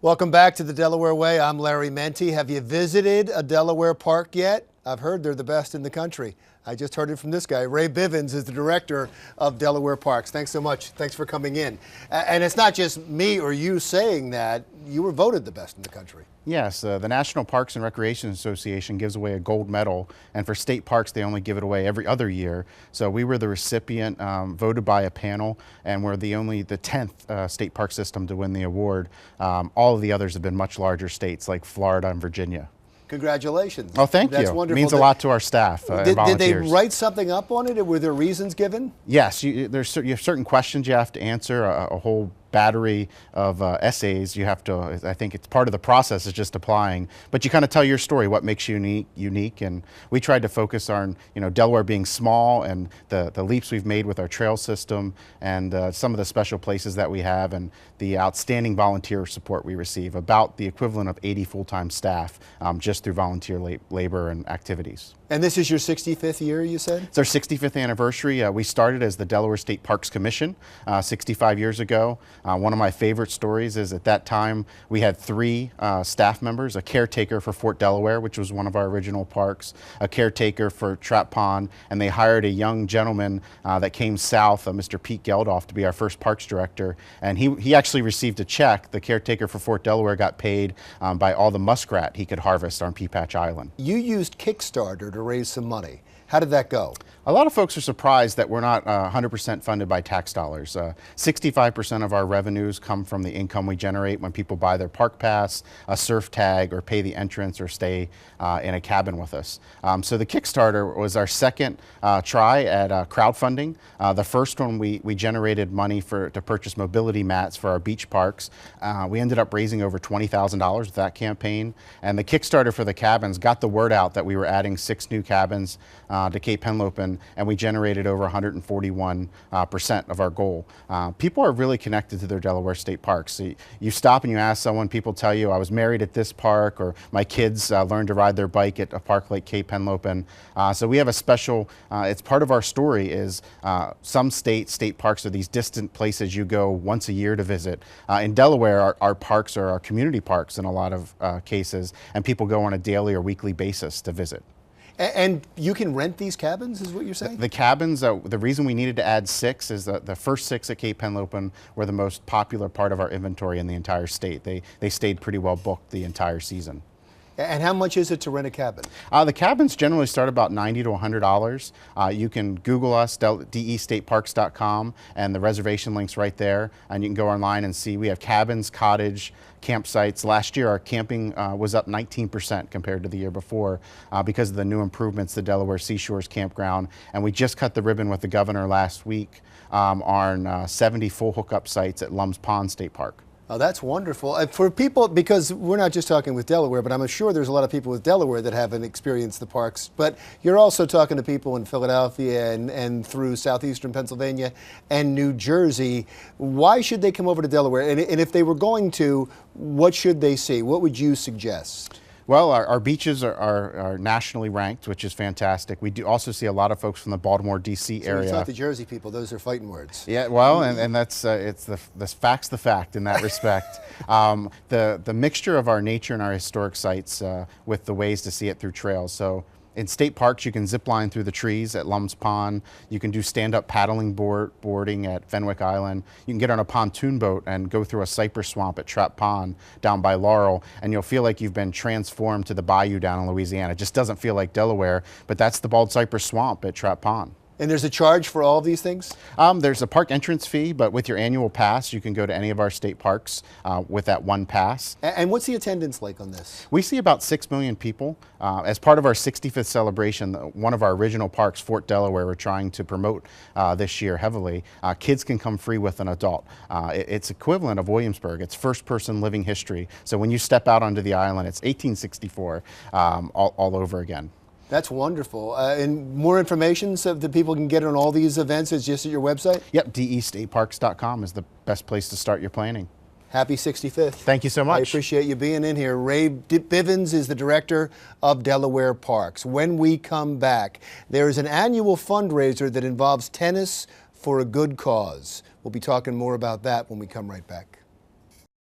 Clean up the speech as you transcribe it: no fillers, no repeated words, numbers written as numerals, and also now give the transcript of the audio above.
Welcome back to the Delaware Way. I'm Larry Menti. Have you visited a Delaware park yet? I've heard they're the best in the country. I just heard it from this guy. Ray Bivens is the director of Delaware Parks. Thanks so much. Thanks for coming in. And it's not just me or you saying that. You were voted the best in the country. Yes, the National Parks and Recreation Association gives away a gold medal, and for state parks they only give it away every other year. So we were the recipient, voted by a panel, and we're the 10th state park system to win the award. All of the others have been much larger states like Florida and Virginia. Congratulations. Oh, thank you. That's wonderful. It means a lot to our staff and volunteers. Did they write something up on it, or were there reasons given? Yes, you have certain questions you have to answer, a whole battery of essays. You have to, I think it's part of the process is just applying, but you kind of tell your story, what makes you unique, and we tried to focus on, Delaware being small and the leaps we've made with our trail system and some of the special places that we have and the outstanding volunteer support we receive, about the equivalent of 80 full-time staff just through volunteer labor and activities. And this is your 65th year, you said? It's our 65th anniversary. We started as the Delaware State Parks Commission 65 years ago. One of my favorite stories is at that time we had 3 staff members, a caretaker for Fort Delaware, which was one of our original parks, a caretaker for Trap Pond, and they hired a young gentleman that came south, Mr. Pete Geldof, to be our first parks director. And he actually received a check. The caretaker for Fort Delaware got paid by all the muskrat he could harvest on Pea Patch Island. You used Kickstarter to raise some money. How did that go? A lot of folks are surprised that we're not 100% funded by tax dollars. 65% of our revenues come from the income we generate when people buy their park pass, a surf tag, or pay the entrance or stay in a cabin with us. So the Kickstarter was our second try at crowdfunding. The first one we generated money to purchase mobility mats for our beach parks. We ended up raising over $20,000 with that campaign. And the Kickstarter for the cabins got the word out that we were adding 6 new cabins to Cape Henlopen, and we generated over 141% of our goal. People are really connected to their Delaware State Parks. So you stop and you ask someone, people tell you, I was married at this park, or my kids learned to ride their bike at a park like Cape Henlopen. So we have a special, it's part of our story is some state parks are these distant places you go once a year to visit. In Delaware, our parks are our community parks in a lot of cases, and people go on a daily or weekly basis to visit. And you can rent these cabins, is what you're saying? The cabins, the reason we needed to add 6 is that the first 6 at Cape Henlopen were the most popular part of our inventory in the entire state. They stayed pretty well booked the entire season. And how much is it to rent a cabin? The cabins generally start about $90 to $100. You can Google us, destateparks.com, and the reservation link's right there. And you can go online and see we have cabins, cottage, campsites. Last year our camping was up 19% compared to the year before because of the new improvements to Delaware Seashores Campground. And we just cut the ribbon with the governor last week on 70 full hookup sites at Lum's Pond State Park. Oh, that's wonderful. For people, because we're not just talking with Delaware, but I'm sure there's a lot of people with Delaware that haven't experienced the parks, but you're also talking to people in Philadelphia and through southeastern Pennsylvania and New Jersey. Why should they come over to Delaware? And if they were going to, what should they see? What would you suggest? Well, our beaches are nationally ranked, which is fantastic. We do also see a lot of folks from the Baltimore, D.C. area. So you talk to Jersey people, those are fighting words. Yeah, well, and that's it's the fact's the fact in that respect. The mixture of our nature and our historic sites with the ways to see it through trails. So in state parks, you can zip line through the trees at Lum's Pond. You can do stand-up paddling boarding at Fenwick Island. You can get on a pontoon boat and go through a cypress swamp at Trap Pond down by Laurel, and you'll feel like you've been transformed to the bayou down in Louisiana. It just doesn't feel like Delaware, but that's the bald cypress swamp at Trap Pond. And there's a charge for all of these things? There's a park entrance fee, but with your annual pass, you can go to any of our state parks with that one pass. And what's the attendance like on this? We see about 6 million people. As part of our 65th celebration, one of our original parks, Fort Delaware, we're trying to promote this year heavily. Kids can come free with an adult. It's equivalent of Williamsburg. It's first-person living history. So when you step out onto the island, it's 1864 all over again. That's wonderful. And more information so that people can get on all these events is just at your website? Yep, destateparks.com is the best place to start your planning. Happy 65th. Thank you so much. I appreciate you being in here. Ray Bivens is the director of Delaware Parks. When we come back, there is an annual fundraiser that involves tennis for a good cause. We'll be talking more about that when we come right back.